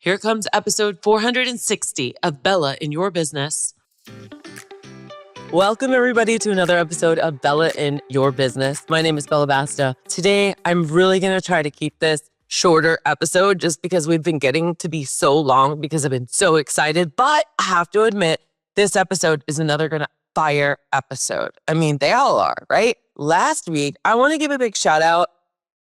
Here comes episode 460 of Bella in Your Business. Welcome, everybody, to another episode of Bella in Your Business. My name is Bella Basta. Today, I'm really going to try to keep this shorter episode just because we've been getting to be so long because I've been so excited. But I have to admit, this episode is another going to fire episode. I mean, they all are, right? Last week, I want to give a big shout out.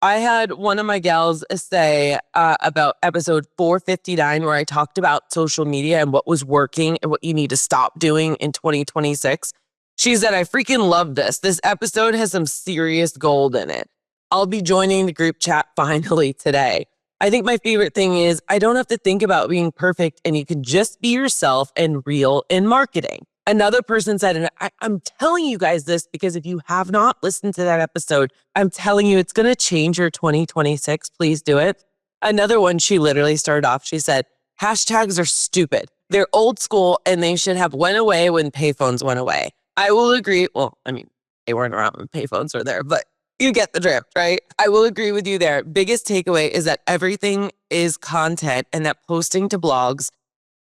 I had one of my gals say about episode 459, where I talked about social media and what was working and what you need to stop doing in 2026. She said, I freaking love this. This episode has some serious gold in it. I'll be joining the group chat finally today. I think my favorite thing is I don't have to think about being perfect and you can just be yourself and real in marketing. Another person said, and I'm telling you guys this because if you have not listened to that episode, I'm telling you it's going to change your 2026. Please do it. Another one, she literally started off. She said, hashtags are stupid. They're old school and they should have went away when payphones went away. I will agree. Well, I mean, they weren't around when payphones were there, but you get the drift, right? I will agree with you there. Biggest takeaway is that everything is content and that posting to blogs,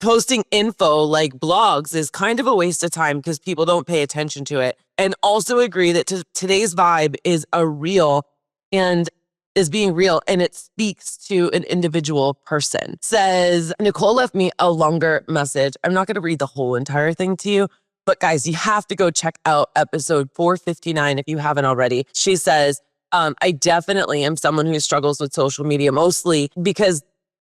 posting info like blogs is kind of a waste of time because people don't pay attention to it. And also agree that today's vibe is a real and is being real and it speaks to an individual person. Says, Nicole left me a longer message. I'm not going to read the whole entire thing to you, but guys, you have to go check out episode 459 if you haven't already. She says, I definitely am someone who struggles with social media, mostly because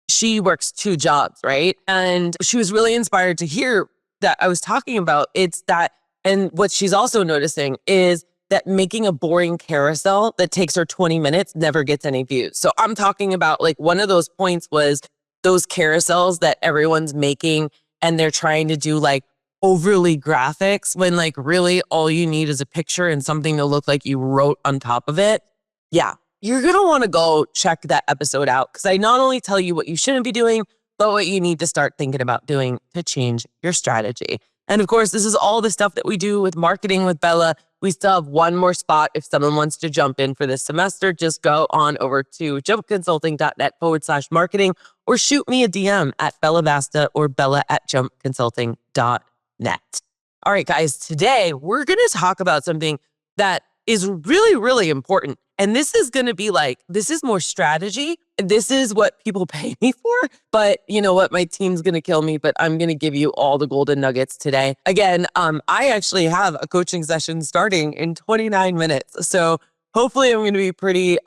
she works 2 jobs, right? And she was really inspired to hear that I was talking about. It's that, and what she's also noticing is that making a boring carousel that takes her 20 minutes never gets any views. So I'm talking about like one of those points was those carousels that everyone's making and they're trying to do like overly graphics when like really all you need is a picture and something to look like you wrote on top of it. Yeah. You're going to want to go check that episode out because I not only tell you what you shouldn't be doing, but what you need to start thinking about doing to change your strategy. And of course, this is all the stuff that we do with marketing with Bella. We still have one more spot. If someone wants to jump in for this semester, just go on over to jumpconsulting.net/marketing or shoot me a DM at Bella Basta or bella@jumpconsulting.net. All right, guys, today we're going to talk about something that is really, really important. And this is going to be like, this is more strategy. This is what people pay me for. But you know what? My team's going to kill me, but I'm going to give you all the golden nuggets today. Again, I actually have a coaching session starting in 29 minutes. So hopefully I'm going to be pretty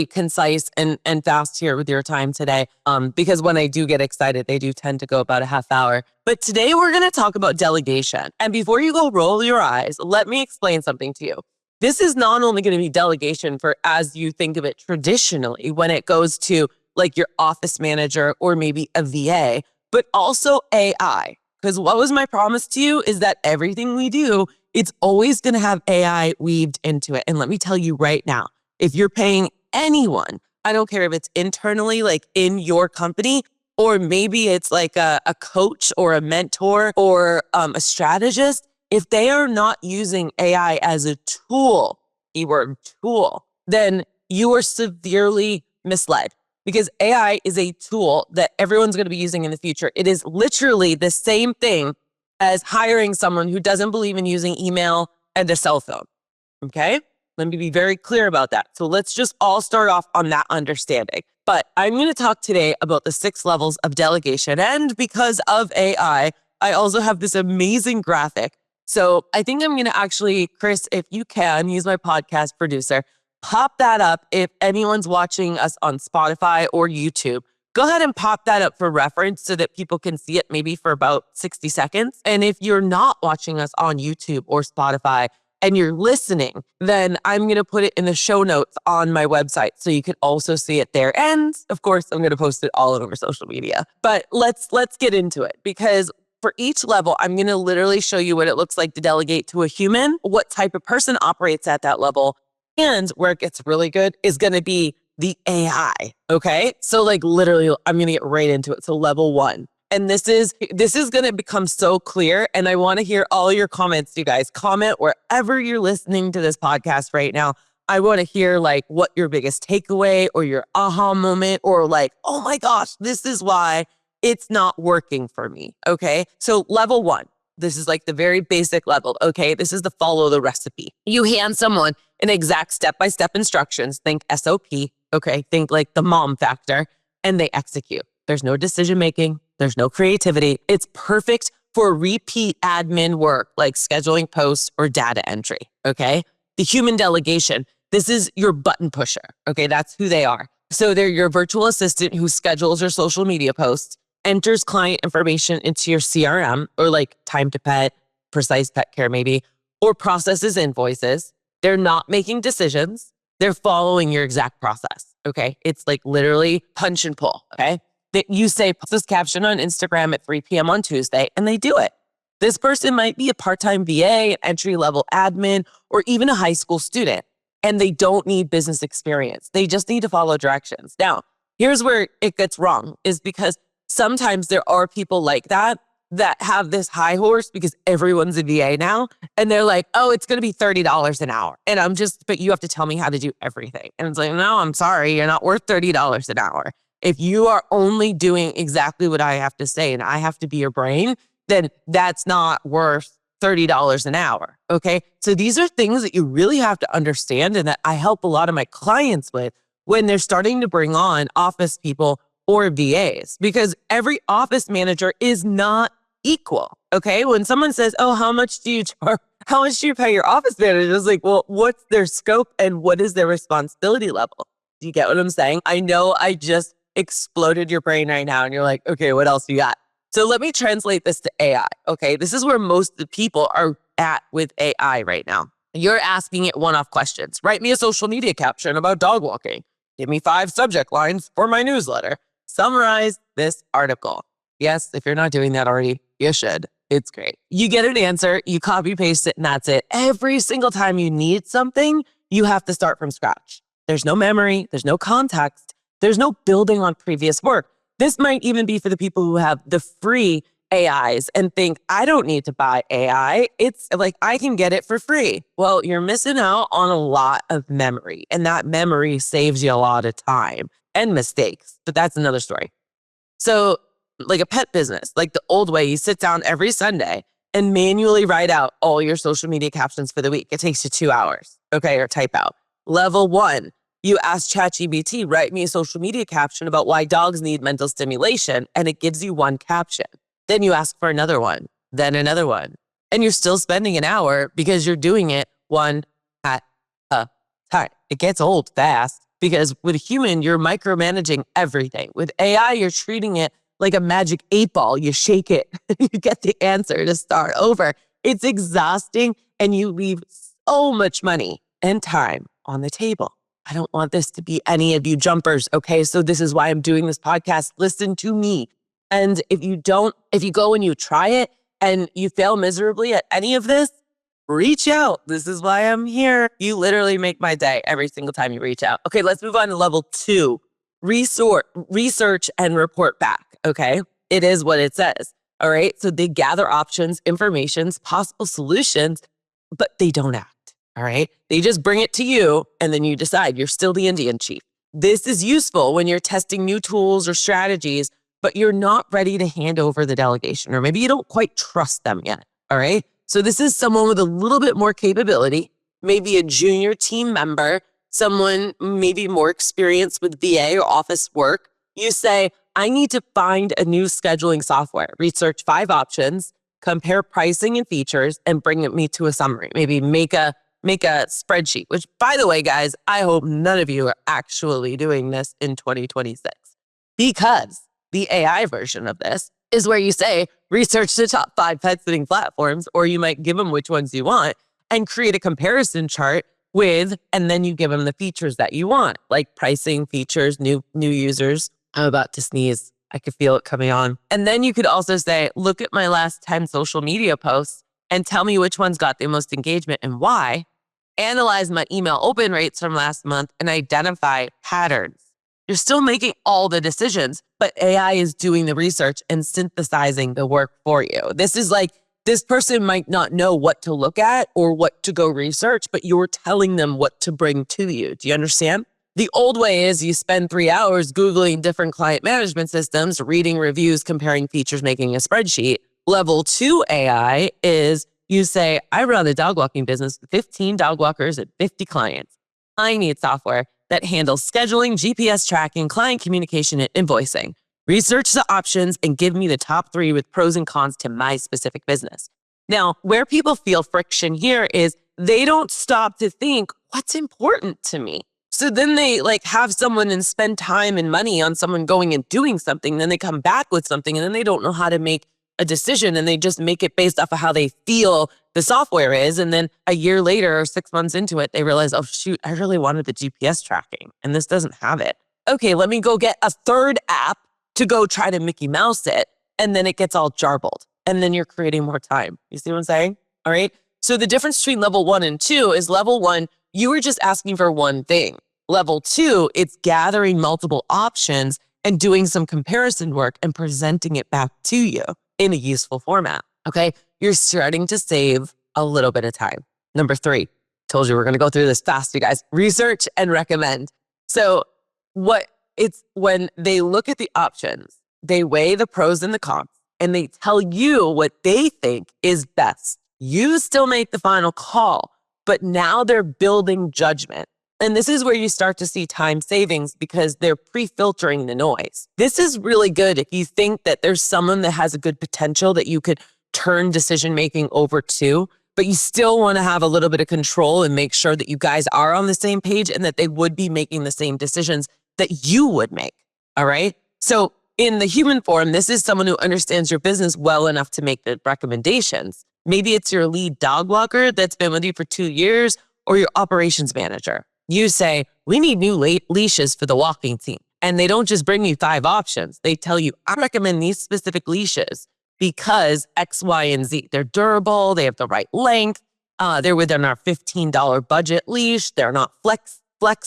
concise and fast here with your time today. Because when I do get excited, they do tend to go about a half hour. But today we're going to talk about delegation. And before you go roll your eyes, let me explain something to you. This is not only going to be delegation for as you think of it traditionally when it goes to like your office manager or maybe a VA, but also AI. Because what was my promise to you is that everything we do, it's always going to have AI weaved into it. And let me tell you right now, if you're paying anyone, I don't care if it's internally, like in your company, or maybe it's like a coach or a mentor or a strategist, if they are not using AI as a tool, keyword tool, then you are severely misled because AI is a tool that everyone's going to be using in the future. It is literally the same thing as hiring someone who doesn't believe in using email and a cell phone. Okay? Let me be very clear about that. So let's just all start off on that understanding. But I'm going to talk today about the 6 levels of delegation. And because of AI, I also have this amazing graphic. So I think I'm going to actually, Chris, if you can, use my podcast producer, pop that up. If anyone's watching us on Spotify or YouTube, go ahead and pop that up for reference so that people can see it maybe for about 60 seconds. And if you're not watching us on YouTube or Spotify and you're listening, then I'm going to put it in the show notes on my website so you can also see it there. And of course, I'm going to post it all over social media. But let's get into it because for each level, I'm going to literally show you what it looks like to delegate to a human, what type of person operates at that level, and where it gets really good is going to be the AI. Okay. So like literally, I'm going to get right into it. So level 1. And this is going to become so clear. And I want to hear all your comments, you guys. Comment wherever you're listening to this podcast right now. I want to hear like what your biggest takeaway or your aha moment or like, oh my gosh, this is why it's not working for me. Okay. So level one, this is like the very basic level. Okay. This is the follow the recipe. You hand someone an exact step-by-step instructions. Think SOP. Okay. Think like the mom factor, and they execute. There's no decision making. There's no creativity. It's perfect for repeat admin work like scheduling posts or data entry. Okay. The human delegation. This is your button pusher. Okay. That's who they are. So they're your virtual assistant who schedules your social media posts, enters client information into your CRM or like time to pet, precise pet care maybe, or processes invoices. They're not making decisions. They're following your exact process. Okay. It's like literally punch and pull. Okay. That you say, post this caption on Instagram at 3 p.m. on Tuesday, and they do it. This person might be a part-time VA, an entry-level admin, or even a high school student, and they don't need business experience. They just need to follow directions. Now, here's where it gets wrong, is because sometimes there are people like that have this high horse because everyone's a VA now. And they're like, oh, it's going to be $30 an hour. And but you have to tell me how to do everything. And it's like, no, I'm sorry. You're not worth $30 an hour. If you are only doing exactly what I have to say and I have to be your brain, then that's not worth $30 an hour. Okay. So these are things that you really have to understand and that I help a lot of my clients with when they're starting to bring on office people or VAs, because every office manager is not equal. Okay. When someone says, oh, how much do you charge? How much do you pay your office manager? It's like, well, what's their scope and what is their responsibility level? Do you get what I'm saying? I know I just exploded your brain right now and you're like, okay, what else you got? So let me translate this to AI. Okay. This is where most of the people are at with AI right now. You're asking it one-off questions. Write me a social media caption about dog walking. Give me 5 subject lines for my newsletter. Summarize this article. Yes, if you're not doing that already, you should. It's great. You get an answer, you copy paste it, and that's it. Every single time you need something, you have to start from scratch. There's no memory, there's no context, there's no building on previous work. This might even be for the people who have the free AIs and think, I don't need to buy AI. It's like, I can get it for free. Well, you're missing out on a lot of memory, and that memory saves you a lot of time and mistakes, but that's another story. So like a pet business, like the old way, you sit down every Sunday and manually write out all your social media captions for the week. It takes you 2 hours, okay, or type out. Level 1, you ask ChatGPT, write me a social media caption about why dogs need mental stimulation, and it gives you 1 caption. Then you ask for another one, then another one, and you're still spending an hour because you're doing it one at a time. It gets old fast. Because with a human, you're micromanaging everything. With AI, you're treating it like a magic 8-ball. You shake it, you get the answer to start over. It's exhausting and you leave so much money and time on the table. I don't want this to be any of you jumpers, okay? So this is why I'm doing this podcast. Listen to me. And if you go and you try it and you fail miserably at any of this, reach out. This is why I'm here. You literally make my day every single time you reach out. Okay, let's move on to level 2. Research and report back. Okay, it is what it says. All right, so they gather options, informations, possible solutions, but they don't act. All right, they just bring it to you and then you decide. You're still the Indian chief. This is useful when you're testing new tools or strategies, but you're not ready to hand over the delegation, or maybe you don't quite trust them yet. All right. So this is someone with a little bit more capability, maybe a junior team member, someone maybe more experienced with VA or office work. You say, I need to find a new scheduling software, research 5 options, compare pricing and features, and bring me to a summary. Maybe make a spreadsheet, which by the way, guys, I hope none of you are actually doing this in 2026, because the AI version of this is where you say, research the top 5 pet sitting platforms, or you might give them which ones you want and create a comparison chart with, and then you give them the features that you want, like pricing, features, new users. I'm about to sneeze. I could feel it coming on. And then you could also say, look at my last 10 social media posts and tell me which ones got the most engagement and why. Analyze my email open rates from last month and identify patterns. You're still making all the decisions, but AI is doing the research and synthesizing the work for you. This is like This person might not know what to look at or what to go research, but you're telling them what to bring to you. Do you understand? The old way is you spend 3 hours Googling different client management systems, reading reviews, comparing features, making a spreadsheet. Level 2 AI is you say, I run a dog walking business with 15 dog walkers and 50 clients. I need software that handles scheduling, GPS tracking, client communication, and invoicing. Research the options and give me the top 3 with pros and cons to my specific business. Now, where people feel friction here is they don't stop to think, what's important to me? So then they have someone and spend time and money on someone going and doing something. Then they come back with something and then they don't know how to make a decision, and they just make it based off of how they feel the software is. And then a year later or 6 months into it, they realize, oh shoot, I really wanted the GPS tracking and this doesn't have it. Okay, let me go get a third app to go try to Mickey Mouse it. And then it gets all jarbled. And then you're creating more time. You see what I'm saying? All right. So the difference between level 1 and 2 is level 1, you were just asking for one thing. Level 2, it's gathering multiple options and doing some comparison work and presenting it back to you in a useful format. Okay. You're starting to save a little bit of time. Number 3, told you we're going to go through this fast, you guys. Research and recommend. So it's when they look at the options, they weigh the pros and the cons, and they tell you what they think is best. You still make the final call, but now they're building judgment. And this is where you start to see time savings because they're pre-filtering the noise. This is really good if you think that there's someone that has a good potential that you could turn decision-making over to, but you still want to have a little bit of control and make sure that you guys are on the same page and that they would be making the same decisions that you would make. All right. So in the human form, this is someone who understands your business well enough to make the recommendations. Maybe it's your lead dog walker that's been with you for 2 years or your operations manager. You say, we need new leashes for the walking team. And they don't just bring you 5 options. They tell you, I recommend these specific leashes because X, Y, and Z. They're durable. They have the right length. They're within our $15 budget leash. They're not flex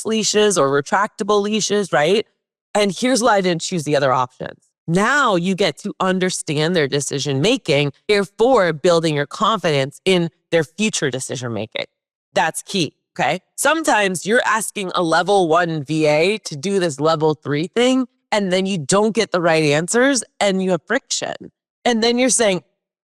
leashes or retractable leashes, right? And here's why I didn't choose the other options. Now you get to understand their decision making, therefore building your confidence in their future decision making. That's key. Okay. Sometimes you're asking a level 1 VA to do this level 3 thing, and then you don't get the right answers and you have friction. And then you're saying,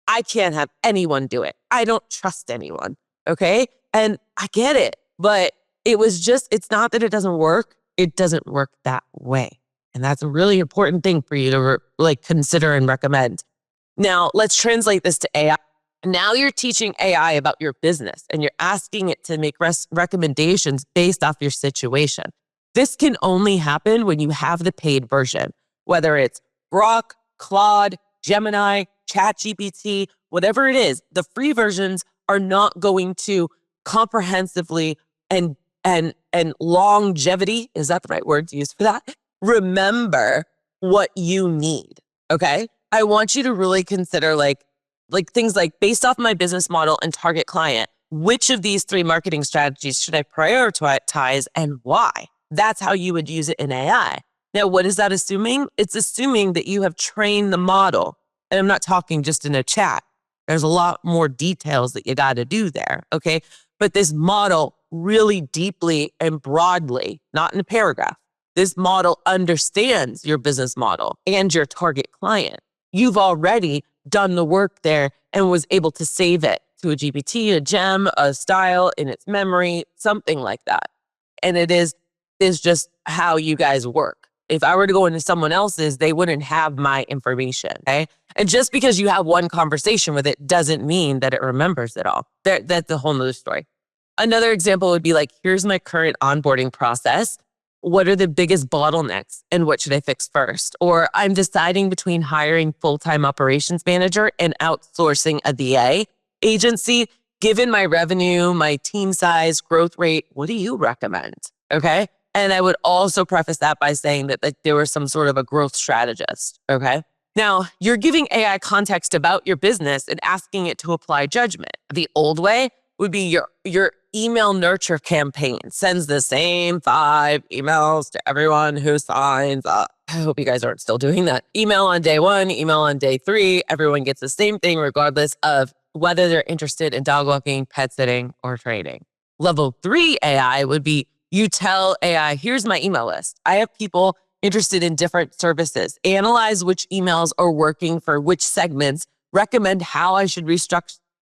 I can't have anyone do it. I don't trust anyone. Okay. And I get it, but it's not that it doesn't work. It doesn't work that way. And that's a really important thing for you to consider and recommend. Now let's translate this to AI. Now you're teaching AI about your business and you're asking it to make recommendations based off your situation. This can only happen when you have the paid version, whether it's Grok, Claude, Gemini, ChatGPT, whatever it is. The free versions are not going to comprehensively and longevity, is that the right word to use for that? Remember what you need, okay? I want you to really consider things like based off my business model and target client, which of these 3 marketing strategies should I prioritize and why? That's how you would use it in AI. Now, what is that assuming? It's assuming that you have trained the model. And I'm not talking just in a chat. There's a lot more details that you got to do there, okay? But this model really deeply and broadly, not in a paragraph, this model understands your business model and your target client. You've already done the work there and was able to save it to a GPT, a gem, a style in its memory, something like that. And it is just how you guys work. If I were to go into someone else's, they wouldn't have my information, okay? And just because you have one conversation with it doesn't mean that it remembers it all. That's a whole nother story. Another example would be here's my current onboarding process. What are the biggest bottlenecks and what should I fix first? Or I'm deciding between hiring full-time operations manager and outsourcing a VA agency. Given my revenue, my team size, growth rate, what do you recommend? Okay. And I would also preface that by saying that there was some sort of a growth strategist. Okay. Now you're giving AI context about your business and asking it to apply judgment. The old way would be your email nurture campaign sends the same 5 emails to everyone who signs up. I hope you guys aren't still doing that. Email on day 1, email on day 3. Everyone gets the same thing regardless of whether they're interested in dog walking, pet sitting, or training. Level 3 AI would be you tell AI, here's my email list. I have people interested in different services. Analyze which emails are working for which segments. Recommend how I should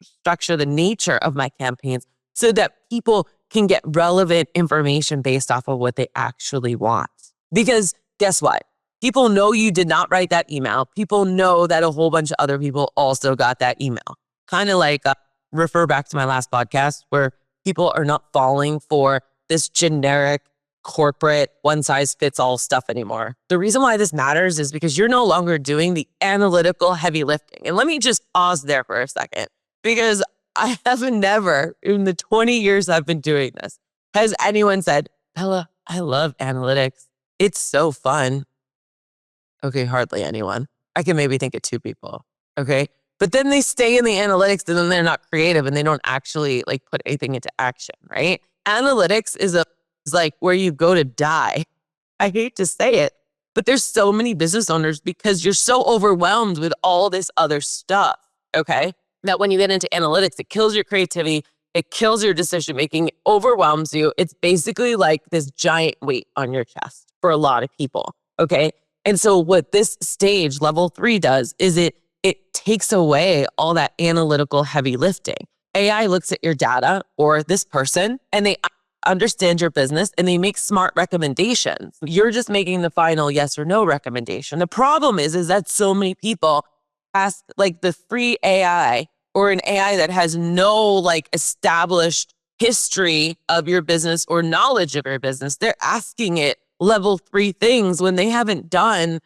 structure the nature of my campaigns so that people can get relevant information based off of what they actually want. Because guess what? People know you did not write that email. People know that a whole bunch of other people also got that email. Kind of like refer back to my last podcast where people are not falling for this generic corporate one-size-fits-all stuff anymore. The reason why this matters is because you're no longer doing the analytical heavy lifting. And let me just pause there for a second, because I have never, in the 20 years I've been doing this, has anyone said, Bella, I love analytics. It's so fun. Okay, hardly anyone. I can maybe think of 2 people. Okay. But then they stay in the analytics and then they're not creative and they don't actually like put anything into action, right? Analytics is like where you go to die. I hate to say it, but there's so many business owners because you're so overwhelmed with all this other stuff, okay? That when you get into analytics, it kills your creativity, it kills your decision making, it overwhelms you. It's basically like this giant weight on your chest for a lot of people, okay? And so what this stage, level 3, does is it takes away all that analytical heavy lifting. AI looks at your data or this person and they understand your business and they make smart recommendations. You're just making the final yes or no recommendation. The problem is that so many people ask like the free AI or an AI that has no like established history of your business or knowledge of your business. They're asking it level 3 things when they haven't done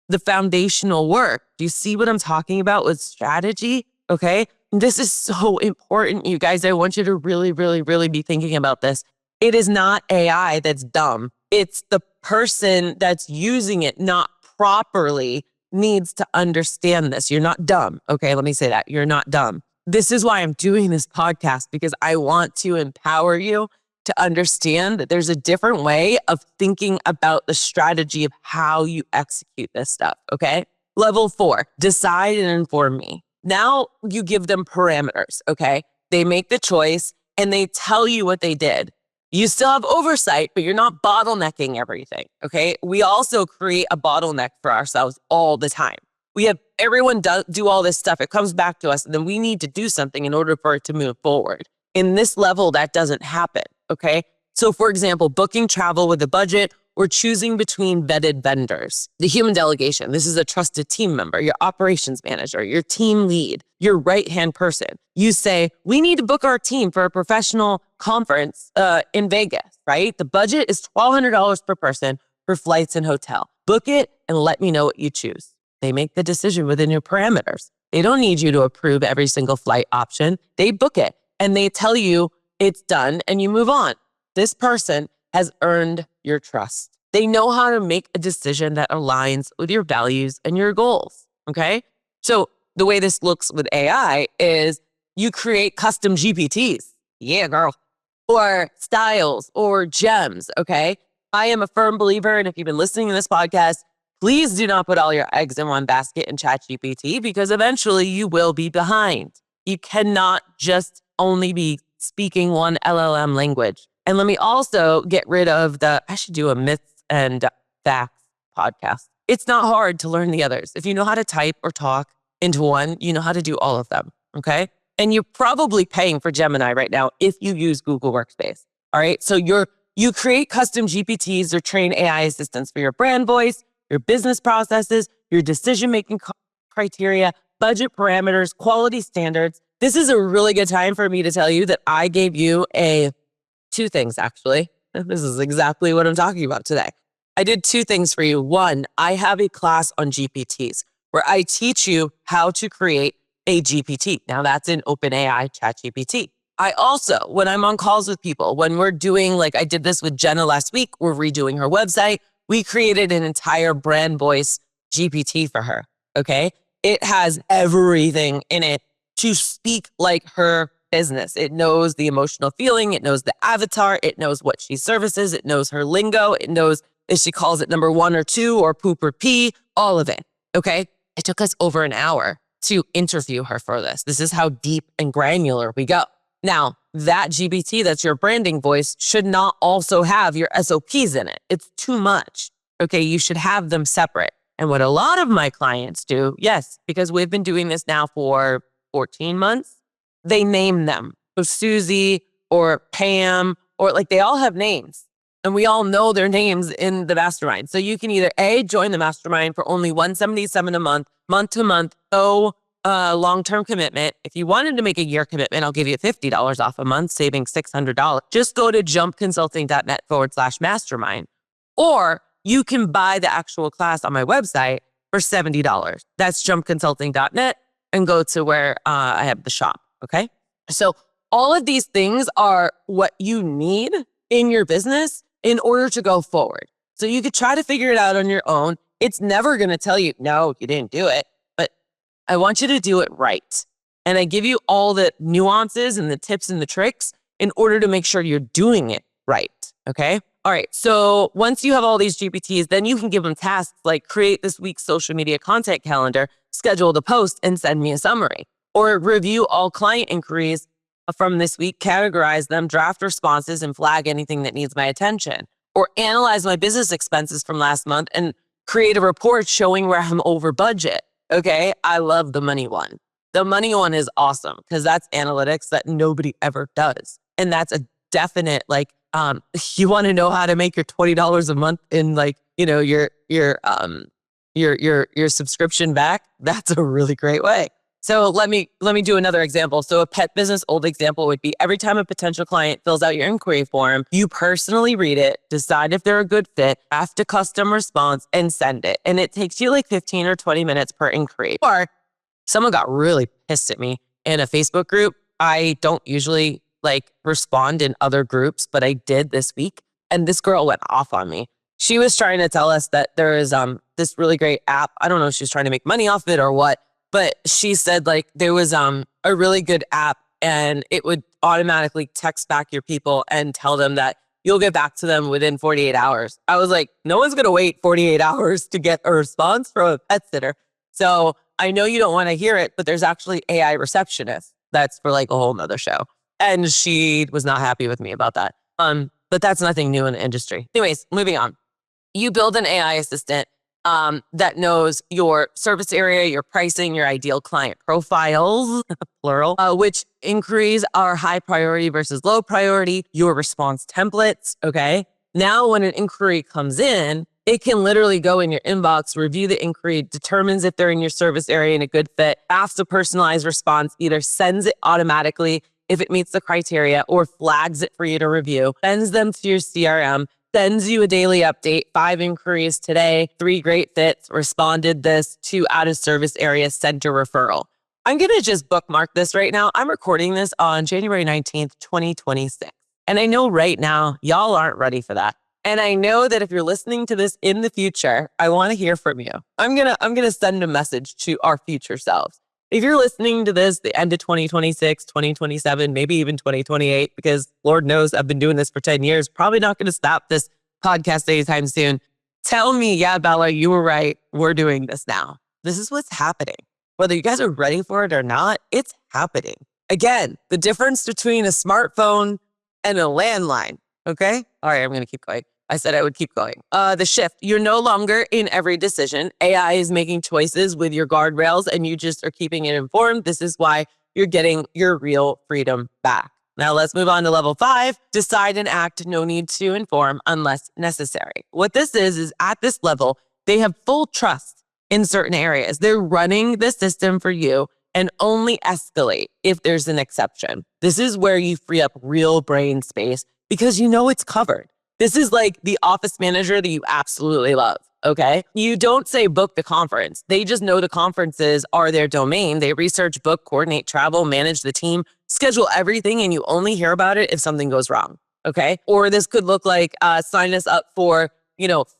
the foundational work. Do you see what I'm talking about with strategy? Okay. This is so important, you guys. I want you to really, really, really be thinking about this. It is not AI that's dumb. It's the person that's using it not properly needs to understand this. You're not dumb. Okay. Let me say that. You're not dumb. This is why I'm doing this podcast, because I want to empower you to understand that there's a different way of thinking about the strategy of how you execute this stuff, okay? Level 4, decide and inform me. Now you give them parameters, okay? They make the choice and they tell you what they did. You still have oversight, but you're not bottlenecking everything, okay? We also create a bottleneck for ourselves all the time. We have everyone do all this stuff. It comes back to us, and then we need to do something in order for it to move forward. In this level, that doesn't happen. Okay. So for example, booking travel with a budget or choosing between vetted vendors. The human delegation. This is a trusted team member, your operations manager, your team lead, your right-hand person. You say, we need to book our team for a professional conference in Vegas, right? The budget is $1,200 per person for flights and hotel. Book it and let me know what you choose. They make the decision within your parameters. They don't need you to approve every single flight option. They book it and they tell you it's done and you move on. This person has earned your trust. They know how to make a decision that aligns with your values and your goals, okay? So the way this looks with AI is you create custom GPTs. Yeah, girl. Or styles or gems, okay? I am a firm believer, and if you've been listening to this podcast, please do not put all your eggs in one basket in ChatGPT, because eventually you will be behind. You cannot just only be speaking one LLM language. And let me also get rid of I should do a myths and facts podcast. It's not hard to learn the others. If you know how to type or talk into one, you know how to do all of them, okay? And you're probably paying for Gemini right now if you use Google Workspace, all right? So you create custom GPTs or train AI assistants for your brand voice, your business processes, your decision-making criteria, budget parameters, quality standards. This is a really good time for me to tell you that I gave you two things, actually. This is exactly what I'm talking about today. I did 2 things for you. 1, I have a class on GPTs where I teach you how to create a GPT. Now that's in OpenAI ChatGPT. I also, when I'm on calls with people, when we're doing, like I did this with Jenna last week, we're redoing her website. We created an entire brand voice GPT for her, okay? It has everything in it to speak like her business. It knows the emotional feeling. It knows the avatar. It knows what she services. It knows her lingo. It knows if she calls it number 1 or 2 or poop or pee, all of it, okay? It took us over an hour. to interview her for this. This is how deep and granular we go. Now, that GPT that's your branding voice should not also have your SOPs in it. It's too much. Okay, you should have them separate. And what a lot of my clients do, yes, because we've been doing this now for 14 months, they name them. So Susie or Pam, or like they all have names. And we all know their names in the mastermind. So you can either A, join the mastermind for only $177 a month to month, no long-term commitment. If you wanted to make a year commitment, I'll give you $50 off a month, saving $600. Just go to jumpconsulting.net/mastermind. Or you can buy the actual class on my website for $70. That's jumpconsulting.net and go to where I have the shop. Okay. So all of these things are what you need in your business in order to go forward. So you could try to figure it out on your own. It's never going to tell you, no, you didn't do it, but I want you to do it right. And I give you all the nuances and the tips and the tricks in order to make sure you're doing it right. Okay. All right. So once you have all these GPTs, then you can give them tasks like create this week's social media content calendar, schedule the post, and send me a summary. Or review all client inquiries from this week, categorize them, draft responses, and flag anything that needs my attention. Or analyze my business expenses from last month and create a report showing where I'm over budget. Okay, I love the money one. The money one is awesome because that's analytics that nobody ever does. And that's a definite, like, you want to know how to make your $20 a month in like, your subscription back. That's a really great way. So let me do another example. So a pet business old example would be every time a potential client fills out your inquiry form, you personally read it, decide if they're a good fit, draft a custom response, and send it. And it takes you like 15 or 20 minutes per inquiry. Or someone got really pissed at me in a Facebook group. I don't usually like respond in other groups, but I did this week. And this girl went off on me. She was trying to tell us that there is this really great app. I don't know if she was trying to make money off it or what. But she said like there was a really good app and it would automatically text back your people and tell them that you'll get back to them within 48 hours. I was like, no one's going to wait 48 hours to get a response from a pet sitter. So I know you don't want to hear it, but there's actually AI receptionist. That's for like a whole nother show. And she was not happy with me about that. But that's nothing new in the industry. Anyways, moving on. You build an AI assistant that knows your service area, your pricing, your ideal client profiles, plural, which inquiries are high priority versus low priority, your response templates, okay? Now, when an inquiry comes in, it can literally go in your inbox, review the inquiry, determines if they're in your service area and a good fit, asks a personalized response, either sends it automatically if it meets the criteria or flags it for you to review, sends them to your CRM, sends you a daily update, 5 inquiries today, 3 great fits, responded this, 2 out of service area, sent a referral. I'm going to just bookmark this right now. I'm recording this on January 19th, 2026. And I know right now, y'all aren't ready for that. And I know that if you're listening to this in the future, I want to hear from you. I'm going to send a message to our future selves. If you're listening to this, the end of 2026, 2027, maybe even 2028, because Lord knows I've been doing this for 10 years, probably not going to stop this podcast anytime soon. Tell me, yeah, Bella, you were right. We're doing this now. This is what's happening. Whether you guys are ready for it or not, it's happening. Again, the difference between a smartphone and a landline. Okay? All right, I'm going to keep going. I said I would keep going. The shift. You're no longer in every decision. AI is making choices with your guardrails and you just are keeping it informed. This is why you're getting your real freedom back. Now let's move on to level 5. Decide and act. No need to inform unless necessary. What this is at this level, they have full trust in certain areas. They're running the system for you and only escalate if there's an exception. This is where you free up real brain space because you know it's covered. This is like the office manager that you absolutely love, okay? You don't say book the conference. They just know the conferences are their domain. They research, book, coordinate, travel, manage the team, schedule everything, and you only hear about it if something goes wrong, okay? Or this could look like sign us up for,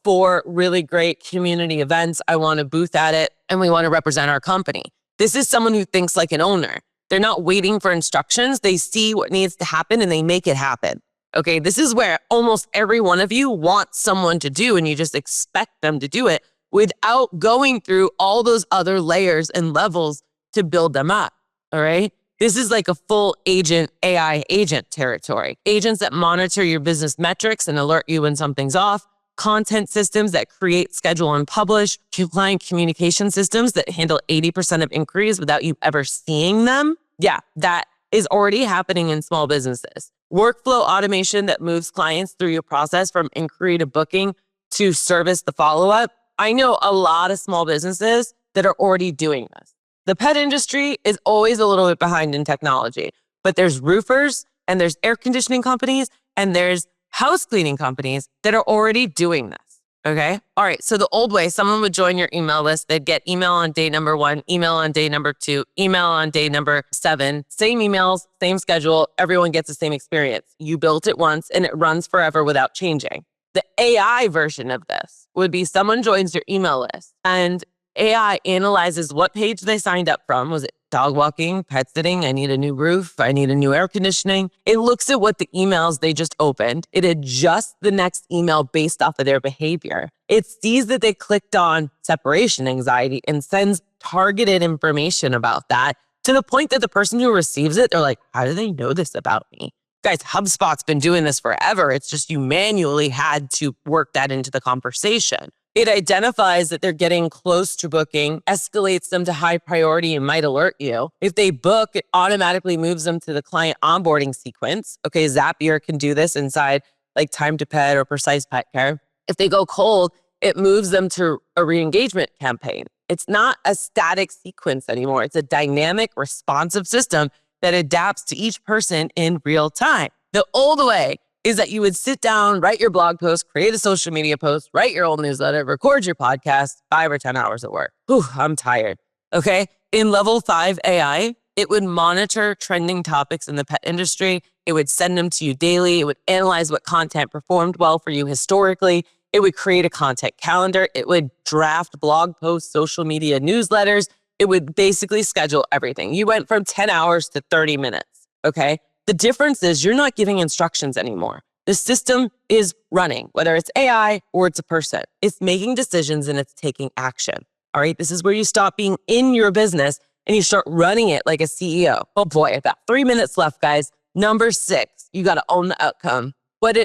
4 really great community events. I want a booth at it, and we want to represent our company. This is someone who thinks like an owner. They're not waiting for instructions. They see what needs to happen, and they make it happen. Okay, this is where almost every one of you wants someone to do, and you just expect them to do it without going through all those other layers and levels to build them up. All right. This is like a full agent, AI agent territory. Agents that monitor your business metrics and alert you when something's off. Content systems that create, schedule, and publish. Client communication systems that handle 80% of inquiries without you ever seeing them. Yeah, that is already happening in small businesses. Workflow automation that moves clients through your process from inquiry to booking to service the follow-up. I know a lot of small businesses that are already doing this. The pet industry is always a little bit behind in technology, but there's roofers and there's air conditioning companies and there's house cleaning companies that are already doing this. Okay. All right. So the old way, someone would join your email list. They'd get email on day number 1, email on day number 2, email on day number 7, same emails, same schedule. Everyone gets the same experience. You built it once and it runs forever without changing. The AI version of this would be someone joins your email list and AI analyzes what page they signed up from. Was it dog walking, pet sitting? I need a new roof. I need a new air conditioning. It looks at what the emails they just opened. It adjusts the next email based off of their behavior. It sees that they clicked on separation anxiety and sends targeted information about that to the point that the person who receives it, they're like, how do they know this about me? Guys, HubSpot's been doing this forever. It's just you manually had to work that into the conversation. It identifies that they're getting close to booking, escalates them to high priority, and might alert you. If they book, it automatically moves them to the client onboarding sequence. Okay, Zapier can do this inside like Time to Pet or Precise Pet Care. If they go cold, it moves them to a re-engagement campaign. It's not a static sequence anymore. It's a dynamic, responsive system that adapts to each person in real time. The old way is that you would sit down, write your blog post, create a social media post, write your old newsletter, record your podcast, 5 or 10 hours of work. Whew, I'm tired. Okay. In level 5 AI, it would monitor trending topics in the pet industry. It would send them to you daily. It would analyze what content performed well for you historically. It would create a content calendar. It would draft blog posts, social media newsletters. It would basically schedule everything. You went from 10 hours to 30 minutes. Okay. The difference is you're not giving instructions anymore. The system is running, whether it's AI or it's a person. It's making decisions and it's taking action. All right. This is where you stop being in your business and you start running it like a CEO. Oh boy, I've got 3 minutes left, guys. Number 6, you got to own the outcome.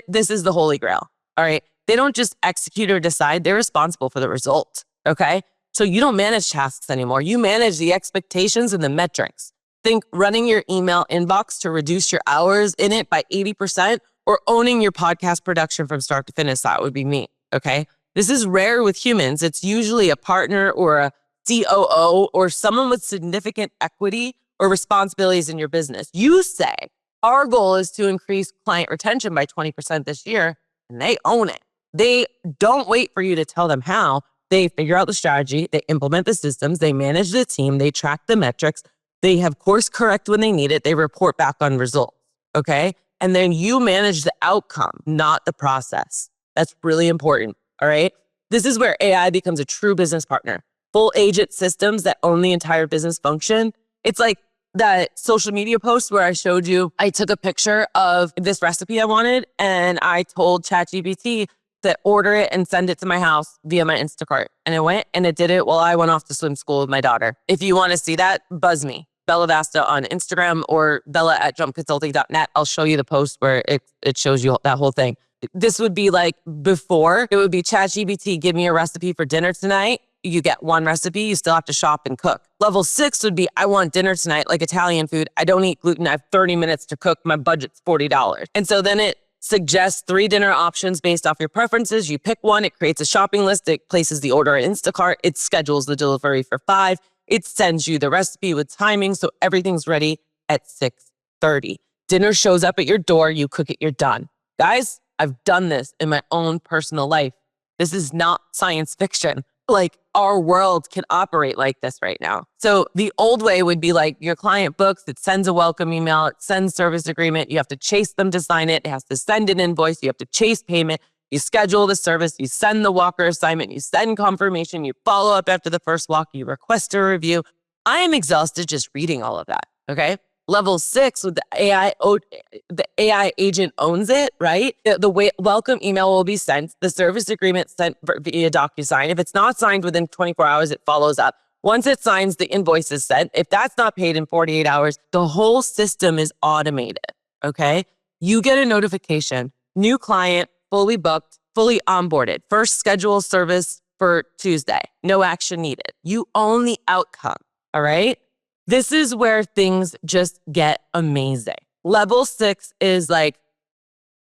This is the holy grail. All right. They don't just execute or decide. They're responsible for the result. Okay. So you don't manage tasks anymore. You manage the expectations and the metrics. Think running your email inbox to reduce your hours in it by 80% or owning your podcast production from start to finish. That would be me. Okay. This is rare with humans. It's usually a partner or a COO or someone with significant equity or responsibilities in your business. You say, our goal is to increase client retention by 20% this year, and they own it. They don't wait for you to tell them how. They figure out the strategy, they implement the systems, they manage the team, they track the metrics, they have course correct when they need it, they report back on results, okay? And then you manage the outcome, not the process. That's really important, all right? This is where AI becomes a true business partner. Full agent systems that own the entire business function. It's like that social media post where I showed you, I took a picture of this recipe I wanted and I told ChatGPT to order it and send it to my house via my Instacart. And it went and it did it while I went off to swim school with my daughter. If you want to see that, buzz me. Bella Vasta on Instagram or bella@jumpconsulting.net. I'll show you the post where it shows you that whole thing. This would be like before, it would be ChatGPT, give me a recipe for dinner tonight. You get one recipe, you still have to shop and cook. Level 6 would be, I want dinner tonight, like Italian food. I don't eat gluten. I have 30 minutes to cook. My budget's $40. And so then it suggests 3 dinner options based off your preferences. You pick one, it creates a shopping list. It places the order in Instacart. It schedules the delivery for 5. It sends you the recipe with timing, so everything's ready at 6:30. Dinner shows up at your door, you cook it, you're done. Guys, I've done this in my own personal life. This is not science fiction. Like, our world can operate like this right now. So the old way would be like your client books, it sends a welcome email, it sends service agreement, you have to chase them to sign it, it has to send an invoice, you have to chase payment, you schedule the service, you send the walker assignment, you send confirmation, you follow up after the first walk, you request a review. I am exhausted just reading all of that, okay? Level 6 with the AI agent owns it, right? The welcome email will be sent, the service agreement sent via DocuSign. If it's not signed within 24 hours, it follows up. Once it signs, the invoice is sent. If that's not paid in 48 hours, the whole system is automated, okay? You get a notification, new client, fully booked, fully onboarded, first scheduled service for Tuesday, no action needed. You own the outcome, all right? This is where things just get amazing. Level 6 is like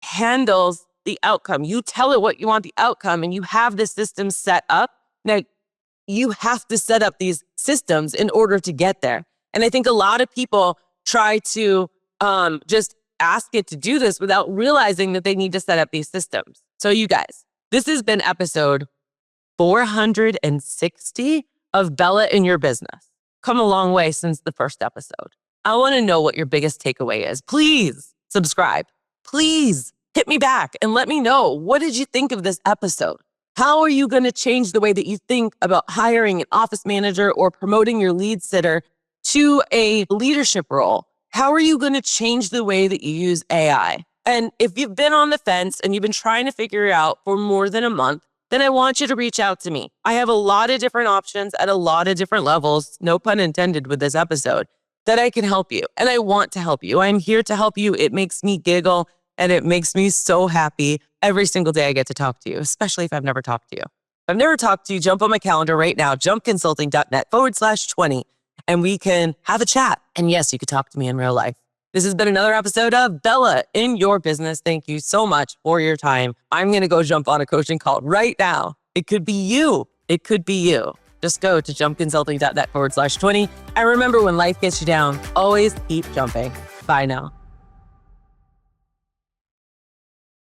handles the outcome. You tell it what you want the outcome and you have the system set up. Now, you have to set up these systems in order to get there. And I think a lot of people try to just ask it to do this without realizing that they need to set up these systems. So you guys, this has been episode 460 of Bella in Your Business. Come a long way since the first episode. I want to know what your biggest takeaway is. Please subscribe. Please hit me back and let me know, what did you think of this episode? How are you going to change the way that you think about hiring an office manager or promoting your lead sitter to a leadership role? How are you going to change the way that you use AI? And if you've been on the fence and you've been trying to figure it out for more than a month, then I want you to reach out to me. I have a lot of different options at a lot of different levels, no pun intended with this episode, that I can help you. And I want to help you. I'm here to help you. It makes me giggle and it makes me so happy every single day I get to talk to you, especially if I've never talked to you. If I've never talked to you, jump on my calendar right now, jumpconsulting.net/20, and we can have a chat. And yes, you could talk to me in real life. This has been another episode of Bella in Your Business. Thank you so much for your time. I'm going to go jump on a coaching call right now. It could be you. It could be you. Just go to jumpconsulting.net/20. And remember, when life gets you down, always keep jumping. Bye now.